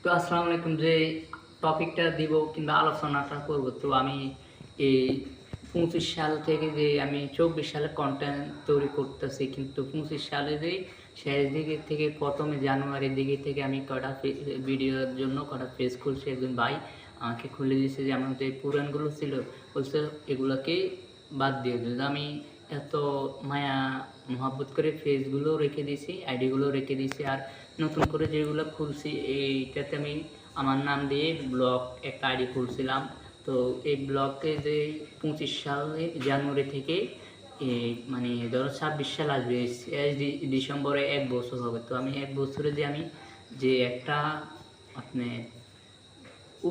তো আসসালামু আলাইকুম। যে টপিকটা দিব কিংবা আলোচনাটা করব, তো আমি এই 25 সাল থেকে যে আমি 24 সালে কন্টেন্ট তৈরি করতেছি, কিন্তু 25 সালে যে শেষ দিকে থেকে প্রথমে জানুয়ারির দিকে থেকে আমি কটা ভিডিওর জন্য কটা পেজ খুলছি। একজন ভাই আমাকে খুলে দিয়েছে যে আমার যে পুরানগুলো ছিল, বলছে এগুলোকে বাদ দিয়ে দিল। আমি এত মায়া মহব্বত করে পেজগুলো রেখে দিয়েছি, আইডিগুলো রেখে দিয়েছি, আর নতুন করে যেগুলো খুলছি এইটাতে আমি আমার নাম দিয়ে ব্লগ একটা আইডি খুলছিলাম। তো এই ব্লগে যে 25 সালে জানুয়ারি থেকে এই মানে ধরো 26 সাল আসবে, ডিসেম্বরে 1 বছর হবে। তো আমি 1 বছরে যে আমি যে একটা আপনি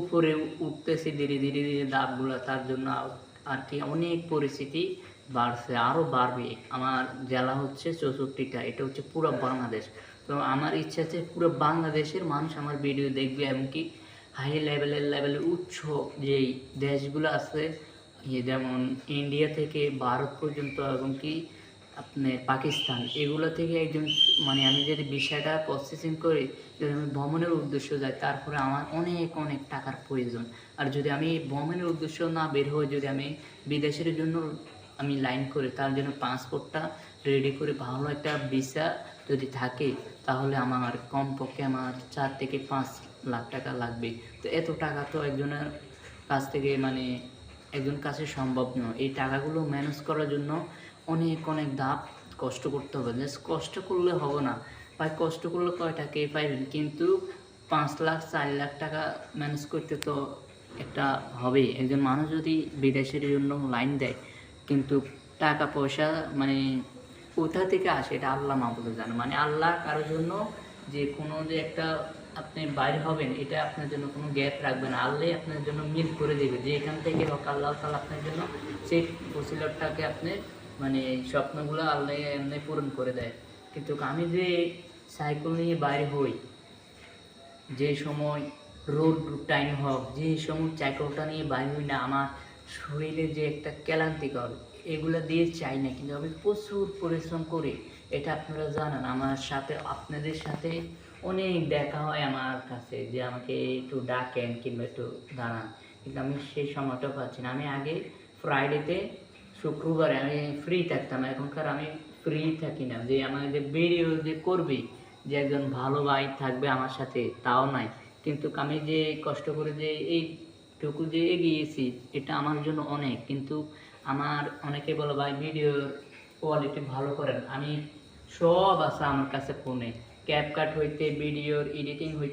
উপরে উঠতেছি ধীরে ধীরে ধীরে ধাপগুলো, তার জন্য আর কি অনেক পরিস্থিতি বাড়ছে, আরও বাড়বে। আমার জেলা হচ্ছে 64টা, এটা হচ্ছে পুরো বাংলাদেশ। তো আমার ইচ্ছা আছে পুরো বাংলাদেশের মানুষ আমার ভিডিও দেখবে, এমনকি হাই লেভেলের উচ্চ যেই দেশগুলো আছে, যেমন ইন্ডিয়া থেকে ভারত পর্যন্ত, এবং কি আপনার পাকিস্তান, এগুলো থেকে একজন মানে আমি যদি বিষয়টা প্রসেসিং করি, যদি আমি ভ্রমণের উদ্দেশ্য যাই, তারপরে আমার অনেক অনেক টাকার প্রয়োজন। আর যদি আমি ভ্রমণের উদ্দেশ্য না বের হয়ে যদি আমি বিদেশের জন্য আমি লাইন করি, তার জন্য পাসপোর্টটা রেডি করে ভালো একটা ভিসা যদি থাকে, তাহলে আমার কমপক্ষে আমার 4 থেকে 5 লাখ টাকা লাগবে। তো এত টাকা তো একজনের কাছ থেকে মানে একজন কাছে সম্ভব নয়। এই টাকাগুলো ম্যানেজ করার জন্য অনেক অনেক ধাপ কষ্ট করতে হবে। জাস্ট কষ্ট করলে হবে না ভাই, কষ্ট করলে কয়টা কে পাইবেন, কিন্তু 5 লাখ 4 লাখ টাকা ম্যানেজ করতে তো একটা হবেই। একজন মানুষ যদি বিদেশের জন্য লাইন দেয়, কিন্তু টাকা পয়সা মানে কোথা থেকে আসে এটা আল্লাহ মাহবুদ জানে। মানে আল্লাহ কারোর জন্য যে কোনো যে একটা আপনি বাইরে হবেন, এটা আপনার জন্য কোনো গ্যাপ রাখবে না। আল্লাহ আপনার জন্য মিল করে দেবে, যে এখান থেকে হোক আল্লাহ তাআলা আপনার জন্য সেই ফসিলতটাকে আপনি মানে স্বপ্নগুলো আল্লাহ এমনি পূরণ করে দেয়। কিন্তু আমি যে সাইকেল নিয়ে বাইরে হই, যে সময় রোড টাইম হোক, যে সময় সাইকেলটা নিয়ে বাইরে হই না, আমার শরীরে যে একটা ক্লান্তিকর, এগুলো দিয়ে চাই না, কিন্তু আমি প্রচুর পরিশ্রম করি। এটা আপনারা জানেন, আমার সাথে আপনাদের সাথে অনেক দেখা হয় আমার কাছে, যে আমাকে একটু ডাকেন কিংবা একটু দাঁড়ান, কিন্তু আমি সেই সময়টা পাচ্ছি না। আমি আগে ফ্রাইডেতে শুক্রবারে আমি ফ্রি থাকতাম, এখনকার আমি ফ্রি থাকি না। যে আমার যে ভিডিও যে করবে, যে একজন ভালো ভাই থাকবে আমার সাথে, তাও নাই। কিন্তু আমি যে কষ্ট করে যে এইটুকু যে এগিয়েছি, এটা আমার জন্য অনেক। কিন্তু আমার অনেকে বলে ভাই ভিডিওর কোয়ালিটি ভালো করেন, আমি সব আছে আমার কাছে ফোনে, ক্যাপকাট হইতে ভিডিওর এডিটিং হইতে